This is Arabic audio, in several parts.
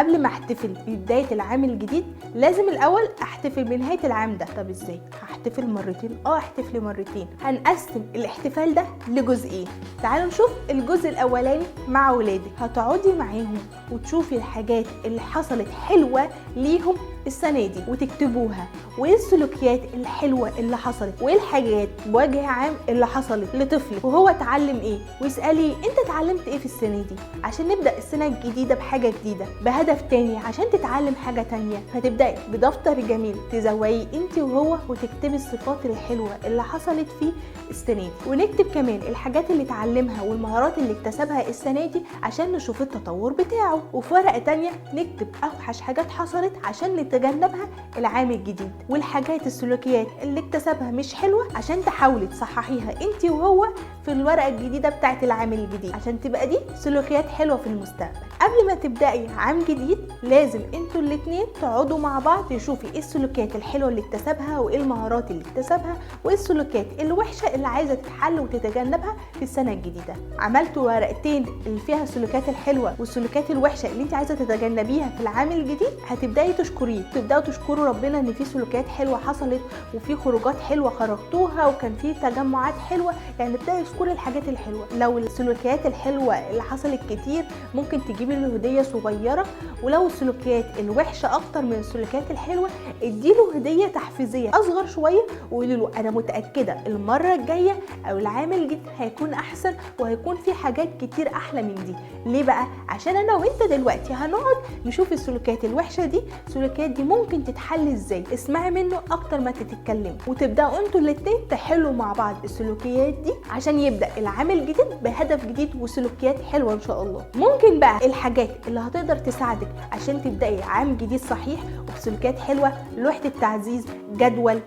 قبل ما احتفل ببداية العام الجديد لازم الاول احتفل بنهاية العام ده. طب ازاي؟ هحتفل مرتين؟ احتفل مرتين. هنقسم الاحتفال ده لجزئين. تعالوا نشوف الجزء الاولاني مع ولادك. هتقعدي معاهم وتشوفي الحاجات اللي حصلت حلوة ليهم السنة دي وتكتبوها، وايه السلوكيات الحلوة اللي حصلت، وايه الحاجات بوجه عام اللي حصلت لطفلك وهو اتعلم ايه، واسألي انت اتعلمت ايه في السنة دي، عشان نبدأ السنة الجديدة بحاجة جديدة بهدف تاني عشان تتعلم حاجة تانية. هتبدأي بدفتر جميل تزوقيه انت وهو وتكتبي الصفات الحلوة اللي حصلت فيه السنة دي، ونكتب كمان الحاجات اللي اتعلمها والمهارات اللي اكتسبها السنة دي عشان نشوف التطور بتاعه. وفي ورقة تانية نكتب اوحش حاجات حصلت عشان نتجنبها العام الجديد، والحاجات السلوكيات اللي اكتسبها مش حلوة عشان تحاولي تصححيها انت وهو في الورقة الجديدة بتاعة العام الجديد عشان تبقى دي سلوكيات حلوة في المستقبل. قبل ما تبدأي عام جديد لازم انتوا الاتنين تقعدوا مع بعض تشوفي ايه السلوكيات الحلوة اللي اكتسبها وايه المهارات اللي اكتسبها وايه السلوكيات الوحشة اللي عايزة تتحل وتتجنبها في السنة الجديدة. عملتوا ورقتين اللي فيها السلوكيات الحلوة والسلوكيات الوحشة اللي انت عايزة تتجنبيها في العام الجديد، هتبدأي تشكريه، تبدأوا تشكروا ربنا ان في سلوكيات حلوة حصلت وفي خروجات حلوة خرجتوها وكان في تجمعات حلوة. يعني ابدأي اذكري الحاجات الحلوة. لو السلوكيات الحلوة اللي حصلت كتير ممكن تجيبي له هدية صغيرة، ولو السلوكيات الوحشة اكتر من السلوكيات الحلوة اديله هدية تحفيزية اصغر شوية وقولي له انا متأكدة المرة الجاية او العام الجديد هيكون احسن وهيكون في حاجات كتير احلى من دي. ليه بقى؟ عشان انا وانت دلوقتي هنقعد نشوف السلوكيات الوحشة دي، السلوكيات دي ممكن تتحل ازاي. اسمعي منه اكتر ما تتكلمي وتبداوا انتوا الاتنين تحلوا مع بعض السلوكيات دي عشان يبدا العام الجديد بهدف جديد وسلوكيات حلوه ان شاء الله. ممكن بقى الحاجات اللي هتقدر تساعدك عشان تبداي عام جديد صحيح وبسلوكيات حلوه: لوحه التعزيز، جدول.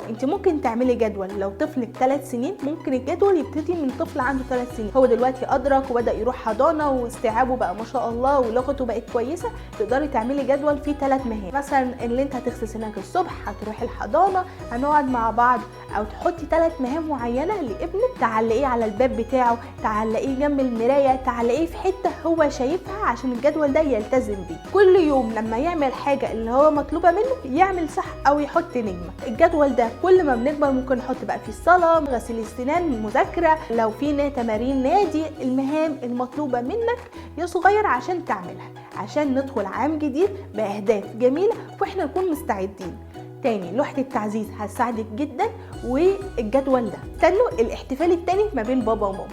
انت ممكن تعملي جدول. لو طفلك 3 سنين ممكن الجدول يبتدي من طفل عنده 3 سنين، هو دلوقتي ادرك وبدا يروح حضانه واستيعابه بقى ما شاء الله ولغته بقت كويسه، تقدري تعملي جدول فيه 3 مهام. مثلا اللي انت هتغسل سنانك الصبح، هتروحي الحضانه، هنقعد مع بعض، او تحطي 3 مهام معينه لابنك تعلقيه على الباب بتاعه، تعلقيه جنب المرايه، تعلقيه في حته هو شايفها عشان الجدول ده يلتزم بيه. كل يوم لما يعمل حاجه اللي هو مطلوبه منه يعمل صح او يحط نجمه. الجدول ده كل ما بنكبر ممكن نحط بقى في الصلاه، غسيل السنان، مذاكره، لو في تمارين نادي، المهام المطلوبه منك يا صغير عشان تعملها عشان ندخل عام جديد باهداف جميله واحنا نكون مستعدين. تاني، لوحة التعزيز هتساعدك جدا، والجدول ده. استنوا الاحتفال التاني ما بين بابا وماما.